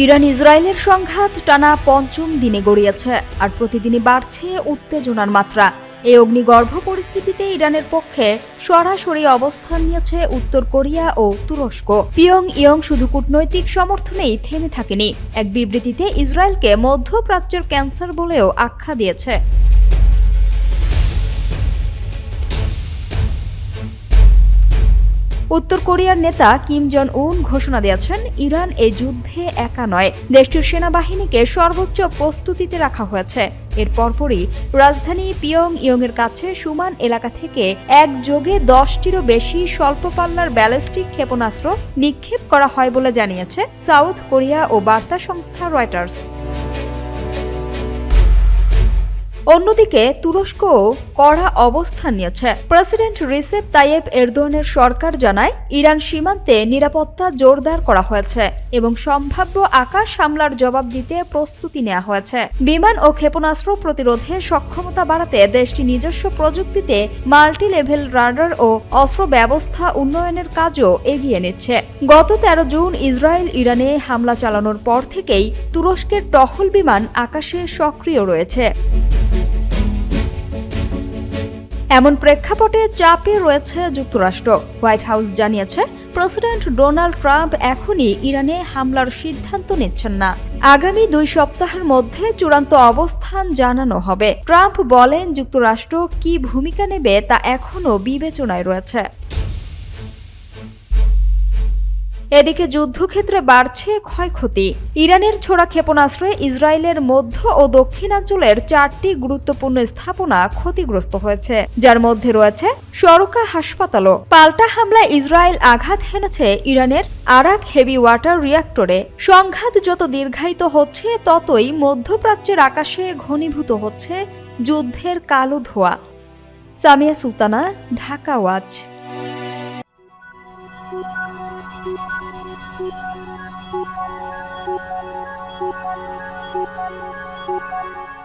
Iran ইসরায়েলের সংঘাত টানা পঞ্চম দিনে গড়িয়েছে, আর প্রতিদিনই বাড়ছে উত্তেজনার মাত্রা। এই অগ্নিগর্ভ পরিস্থিতিতে ইরানের পক্ষে সরাসরি অবস্থান নিয়েছে উত্তর কোরিয়া ও তুরস্ক। পিয়ংইয়ং শুধু কূটনৈতিক সমর্থনেই থেমে থাকেনি, এক বিবৃতিতে ইসরায়েলকে মধ্যপ্রাচ্যের ক্যান্সার বলেও আখ্যা দিয়েছে। উত্তর কোরিয়ার নেতা কিম জন উন ঘোষণা দিয়েছেন, ইরান এই যুদ্ধে একা নয়, দেশটির সেনাবাহিনীকে সর্বোচ্চ প্রস্তুতিতে রাখা হয়েছে। এর পরপরই রাজধানী পিয়ংইয়ংয়ের কাছে সুমান এলাকা থেকে একযোগে 10টিরও বেশি স্বল্প পাল্লার ব্যালিস্টিক ক্ষেপণাস্ত্র নিক্ষেপ করা হয় বলে জানিয়েছে সাউথ কোরিয়া ও বার্তা সংস্থা রয়টার্স। অন্যদিকে তুরস্কও কড়া অবস্থান নিয়েছে। প্রেসিডেন্ট রিসেপ তাইয়েপ এরদোয়ানের সরকার জানায়, ইরান সীমান্তে নিরাপত্তা জোরদার করা হয়েছে এবং সম্ভাব্য আকাশ হামলার জবাব দিতে প্রস্তুতি নেওয়া হয়েছে। বিমান ও ক্ষেপণাস্ত্র প্রতিরোধে সক্ষমতা বাড়াতে দেশটি নিজস্ব প্রযুক্তিতে মাল্টি লেভেল রাডার ও অস্ত্র ব্যবস্থা উন্নয়নের কাজও এগিয়ে নিচ্ছে। গত 13 জুন ইসরায়েল ইরানে হামলা চালানোর পর থেকেই তুরস্কের টহল বিমান আকাশে সক্রিয় রয়েছে। এমন প্রেক্ষাপটে চাপে রয়েছে যুক্তরাষ্ট্র। হোয়াইট হাউস জানিয়েছে, প্রেসিডেন্ট ডোনাল্ড ট্রাম্প এখনই ইরানে হামলার সিদ্ধান্ত নিচ্ছেন না। আগামী 2 সপ্তাহের মধ্যে চূড়ান্ত অবস্থান জানানো হবে। ট্রাম্প বলেন, যুক্তরাষ্ট্র কী ভূমিকা নেবে তা এখনও বিবেচনায় রয়েছে। এদিকে যুদ্ধক্ষেত্রে বাড়ছে ক্ষয়ক্ষতি। ইরানের ছোড়া ক্ষেপণাস্ত্রে ইসরায়েলের মধ্য ও দক্ষিণাঞ্চলের 4টি গুরুত্বপূর্ণ স্থাপনা ক্ষতিগ্রস্ত হয়েছে, যার মধ্যে রয়েছে সরকা হাসপাতালও। পাল্টা হামলায় ইসরায়েল আঘাত হেনেছে ইরানের আরাক হেভি ওয়াটার রিঅ্যাক্টরে। সংঘাত যত দীর্ঘায়িত হচ্ছে, ততই মধ্যপ্রাচ্যের আকাশে ঘনীভূত হচ্ছে যুদ্ধের কালো ধোঁয়া। Samia Sultana, Dhaka watch. Thank you.